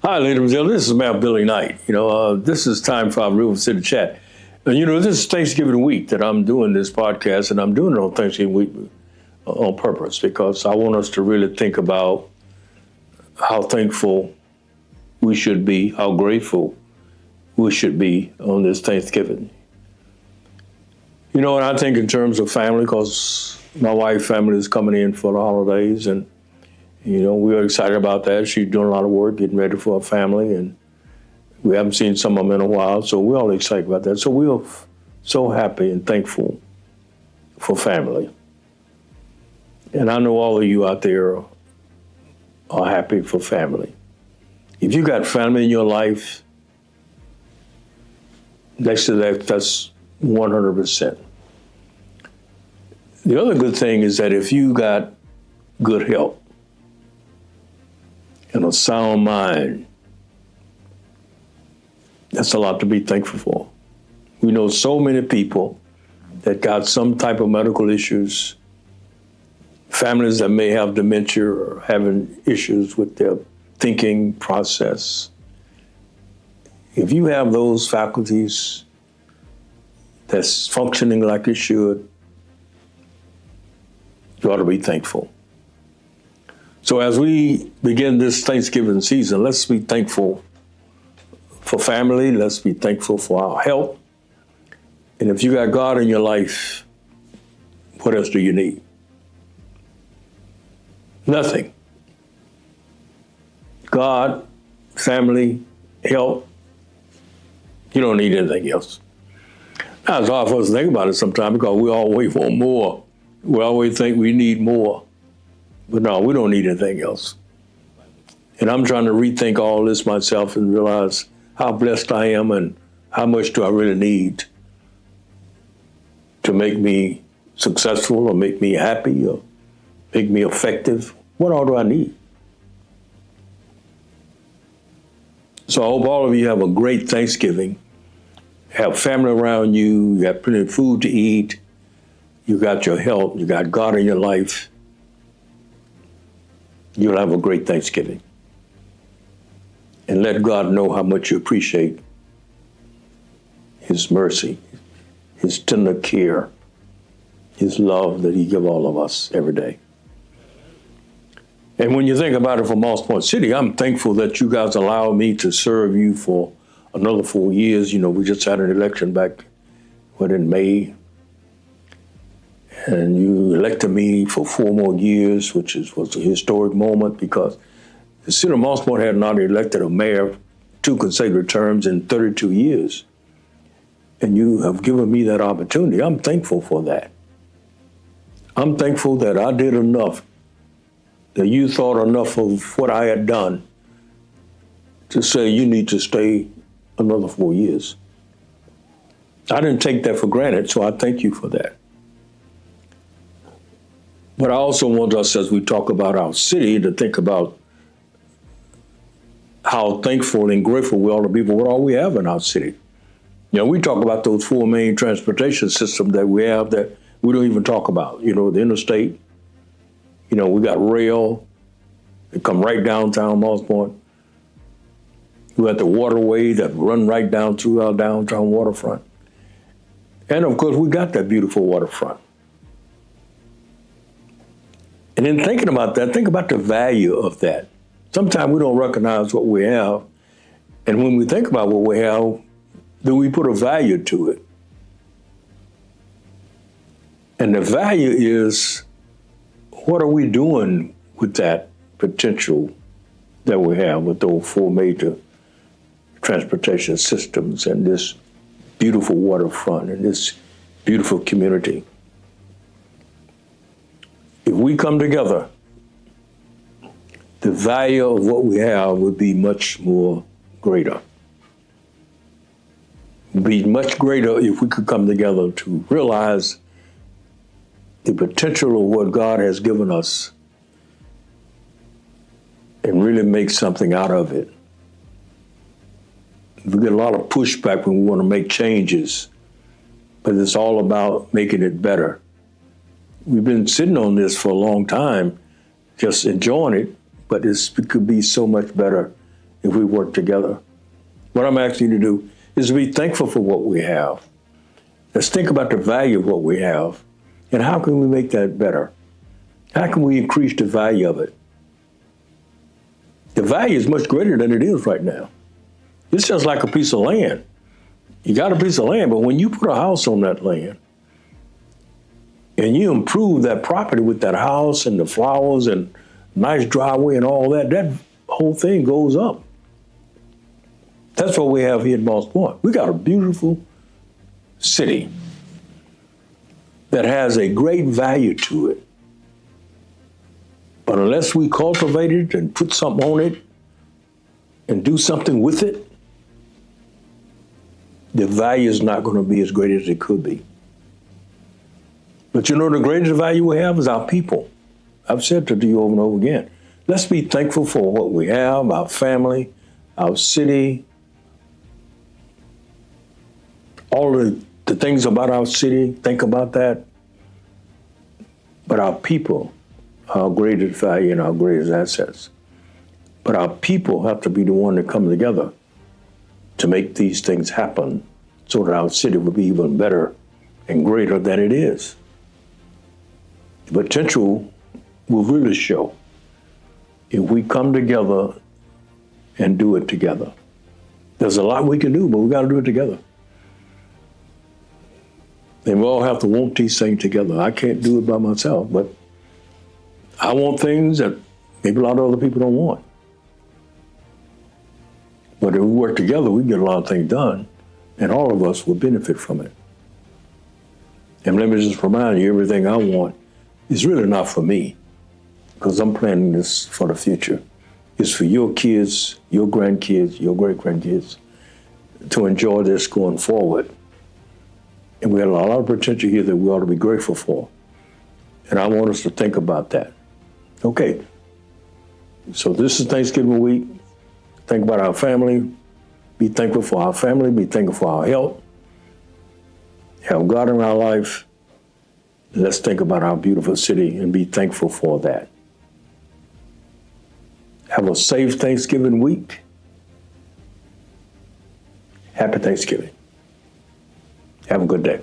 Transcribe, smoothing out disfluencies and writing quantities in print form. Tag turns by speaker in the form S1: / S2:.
S1: Hi, ladies and gentlemen. This is Mayor Billy Knight. This is time for our River City Chat. And, this is Thanksgiving week that I'm doing this podcast, and I'm doing it on Thanksgiving week on purpose because I want us to really think about how thankful we should be, how grateful we should be on this Thanksgiving. And I think in terms of family, because my wife's family is coming in for the holidays, and we are excited about that. She's doing a lot of work, getting ready for her family, and we haven't seen some of them in a while, so we're all excited about that. So we are so happy and thankful for family. And I know all of you out there are happy for family. If you got family in your life, next to that, that's 100%. The other good thing is that if you got good health, and a sound mind, that's a lot to be thankful for. We know so many people that got some type of medical issues, families that may have dementia or having issues with their thinking process. If you have those faculties that's functioning like it should, you ought to be thankful. So as we begin this Thanksgiving season, let's be thankful for family. Let's be thankful for our health. And if you got God in your life, what else do you need? Nothing. God, family, health, you don't need anything else. Now, it's hard for us to think about it sometimes because we always want more. We always think we need more. But no, we don't need anything else. And I'm trying to rethink all this myself and realize how blessed I am and how much do I really need to make me successful or make me happy or make me effective. What all do I need? So I hope all of you have a great Thanksgiving. Have family around you. You have plenty of food to eat. You got your health. You got God in your life. You'll have a great Thanksgiving. And let God know how much you appreciate His mercy, His tender care, His love that He gives all of us every day. And when you think about it for Moss Point City, I'm thankful that you guys allowed me to serve you for another 4 years. We just had an election back in May. And you elected me for 4 more years, which was a historic moment because the city of Moss Point had not elected a mayor 2 consecutive terms in 32 years. And you have given me that opportunity. I'm thankful for that. I'm thankful that I did enough, that you thought enough of what I had done to say you need to stay another 4 years. I didn't take that for granted, so I thank you for that. But I also want us, as we talk about our city, to think about how thankful and grateful we are to be for what all we have in our city. We talk about those 4 main transportation systems that we have that we don't even talk about. The interstate, we got rail, it come right downtown Moss Point. We got the waterway that run right down through our downtown waterfront. And of course, we got that beautiful waterfront. And in thinking about that, think about the value of that. Sometimes we don't recognize what we have. And when we think about what we have, then we put a value to it. And the value is, what are we doing with that potential that we have with those 4 major transportation systems and this beautiful waterfront and this beautiful community? If we come together, the value of what we have would be much more greater. It would be much greater if we could come together to realize the potential of what God has given us and really make something out of it. We get a lot of pushback when we want to make changes, but it's all about making it better. We've been sitting on this for a long time, just enjoying it, but it could be so much better if we work together. What I'm asking you to do is to be thankful for what we have. Let's think about the value of what we have and how can we make that better? How can we increase the value of it? The value is much greater than it is right now. It's just like a piece of land. You got a piece of land, but when you put a house on that land and you improve that property with that house and the flowers and nice driveway and all that, that whole thing goes up. That's what we have here at Moss Point. We got a beautiful city that has a great value to it. But unless we cultivate it and put something on it and do something with it, the value is not going to be as great as it could be. But you know, the greatest value we have is our people. I've said that to you over and over again. Let's be thankful for what we have, our family, our city, all of the things about our city. Think about that. But our people, our greatest value and our greatest assets. But our people have to be the one that come together to make these things happen so that our city will be even better and greater than it is. The potential will really show if we come together and do it together. There's a lot we can do, but we got to do it together. And we all have to want these things together. I can't do it by myself, but I want things that maybe a lot of other people don't want. But if we work together, we can get a lot of things done, and all of us will benefit from it. And let me just remind you, everything I want is really not for me, because I'm planning this for the future. It's for your kids, your grandkids, your great-grandkids to enjoy this going forward. And we have a lot of potential here that we ought to be grateful for. And I want us to think about that. Okay, so this is Thanksgiving week. Think about our family. Be thankful for our family. Be thankful for our health. Have God in our life. Let's think about our beautiful city and be thankful for that. Have a safe Thanksgiving week. Happy Thanksgiving. Have a good day.